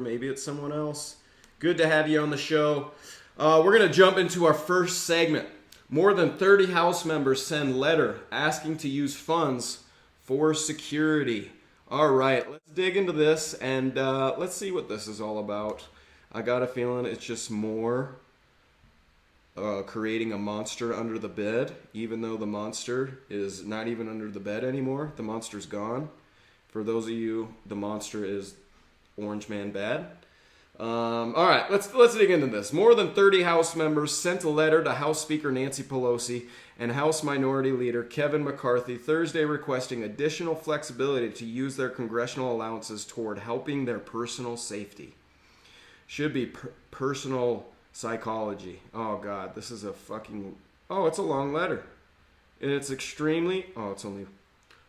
Maybe it's someone else. Good to have you on the show. We're going to jump into our first segment. More than 30 House members send letter asking to use funds for security. All right, let's dig into this and let's see what this is all about. I got a feeling it's just more creating a monster under the bed, even though the monster is not even under the bed anymore. The monster's gone. For those of you, the monster is Orange Man Bad. All right, let's dig into this. More than 30 House members sent a letter to House Speaker Nancy Pelosi and House Minority Leader Kevin McCarthy Thursday requesting additional flexibility to use their congressional allowances toward helping their personal safety. Should be personal psychology. Oh, God, this is a fucking... Oh, it's a long letter. And it's extremely... Oh, it's only...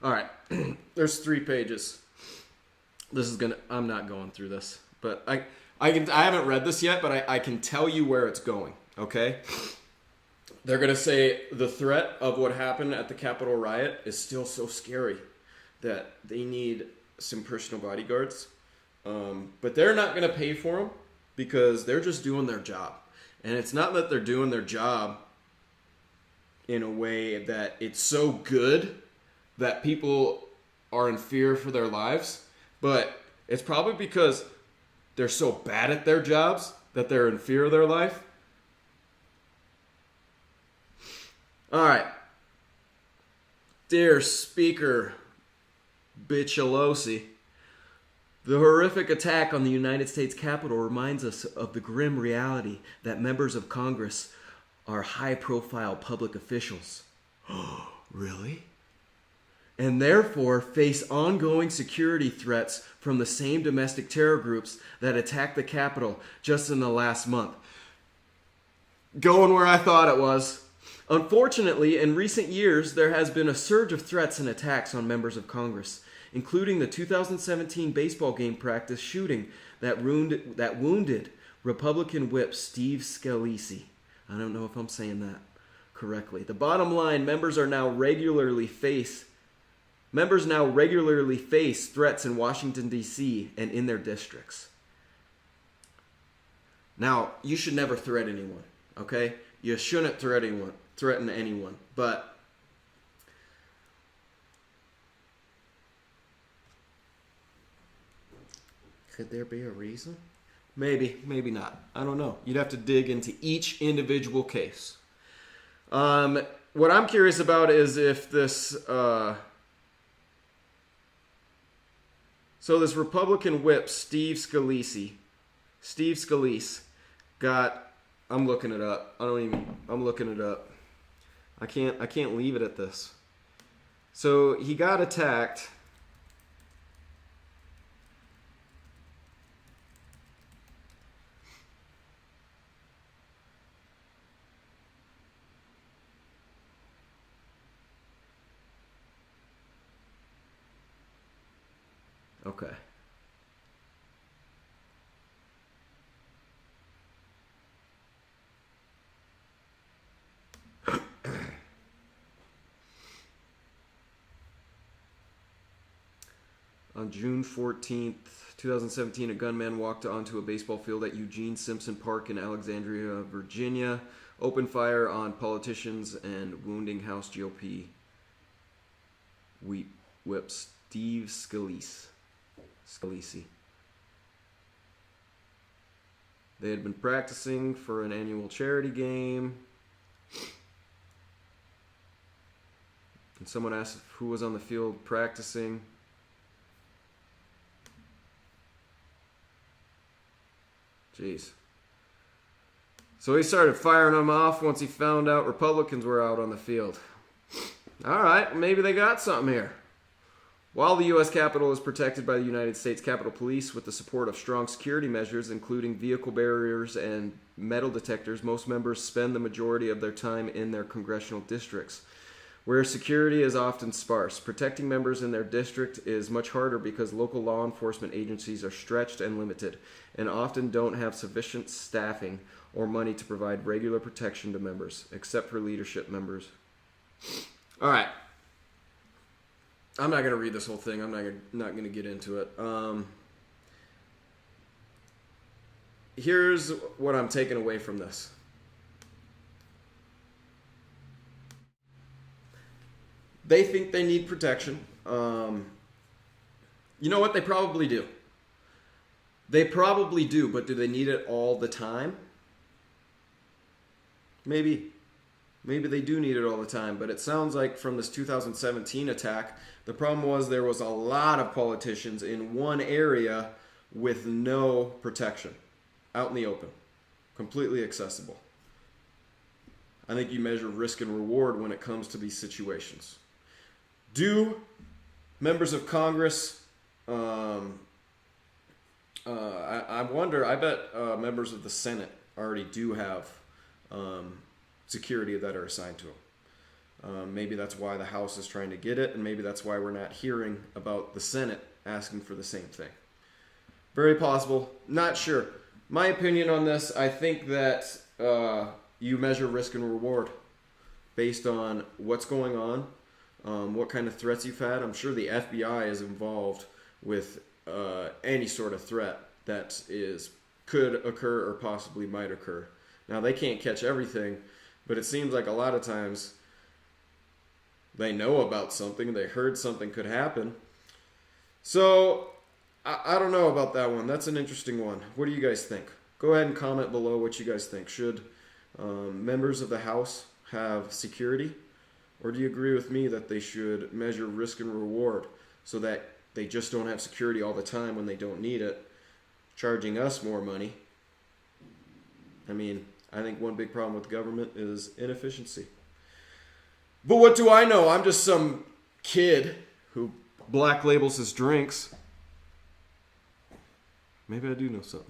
All right, there's 3 pages. This is gonna... I'm not going through this, but I haven't read this yet, but I can tell you where it's going, okay? They're going to say the threat of what happened at the Capitol riot is still so scary that they need some personal bodyguards. But they're not going to pay for them because they're just doing their job. And it's not that they're doing their job in a way that it's so good that people are in fear for their lives, but it's probably because they're so bad at their jobs that they're in fear of their life. All right. Dear Speaker Bitchalosi, the horrific attack on the United States Capitol reminds us of the grim reality that members of Congress are high-profile public officials. Really? And therefore face ongoing security threats from the same domestic terror groups that attacked the Capitol just in the last month. Going where I thought it was. Unfortunately, in recent years, there has been a surge of threats and attacks on members of Congress, including the 2017 baseball game practice shooting that wounded Republican Whip Steve Scalise. I don't know if I'm saying that correctly. The bottom line, members now regularly face threats in Washington, D.C. and in their districts. Now, you should never threaten anyone, okay? You shouldn't threaten anyone, but could there be a reason? Maybe, maybe not. I don't know. You'd have to dig into each individual case. What I'm curious about is if this... So this Republican whip, Steve Scalise, got... I'm looking it up. I'm looking it up. I can't leave it at this. So he got attacked. Okay. On June 14th, 2017, a gunman walked onto a baseball field at Eugene Simpson Park in Alexandria, Virginia, opened fire on politicians and wounding House GOP whip Steve Scalise. They had been practicing for an annual charity game. And someone asked who was on the field practicing. Jeez. So he started firing them off once he found out Republicans were out on the field. All right, maybe they got something here. While the U.S. Capitol is protected by the United States Capitol Police with the support of strong security measures, including vehicle barriers and metal detectors, most members spend the majority of their time in their congressional districts, where security is often sparse. Protecting members in their district is much harder because local law enforcement agencies are stretched and limited, and often don't have sufficient staffing or money to provide regular protection to members, except for leadership members. All right. I'm not going to read this whole thing. I'm not going to get into it. here's what I'm taking away from this. They think they need protection. You know what? They probably do. They probably do, but do they need it all the time? Maybe. Maybe they do need it all the time, but it sounds like from this 2017 attack, the problem was there was a lot of politicians in one area with no protection, out in the open, completely accessible. I think you measure risk and reward when it comes to these situations. Do members of Congress, I wonder, I bet members of the Senate already do have security that are assigned to them. Maybe that's why the House is trying to get it, and maybe that's why we're not hearing about the Senate asking for the same thing. Very possible. Not sure. My opinion on this, I think that you measure risk and reward based on what's going on, what kind of threats you've had. I'm sure the FBI is involved with any sort of threat that could occur or possibly might occur. Now, they can't catch everything, but it seems like a lot of times they know about something, they heard something could happen. So, I don't know about that one. That's an interesting one. What do you guys think? Go ahead and comment below what you guys think. Should members of the House have security? Or do you agree with me that they should measure risk and reward so that they just don't have security all the time when they don't need it, charging us more money? I mean, I think one big problem with government is inefficiency. But what do I know? I'm just some kid who black labels his drinks. Maybe I do know something.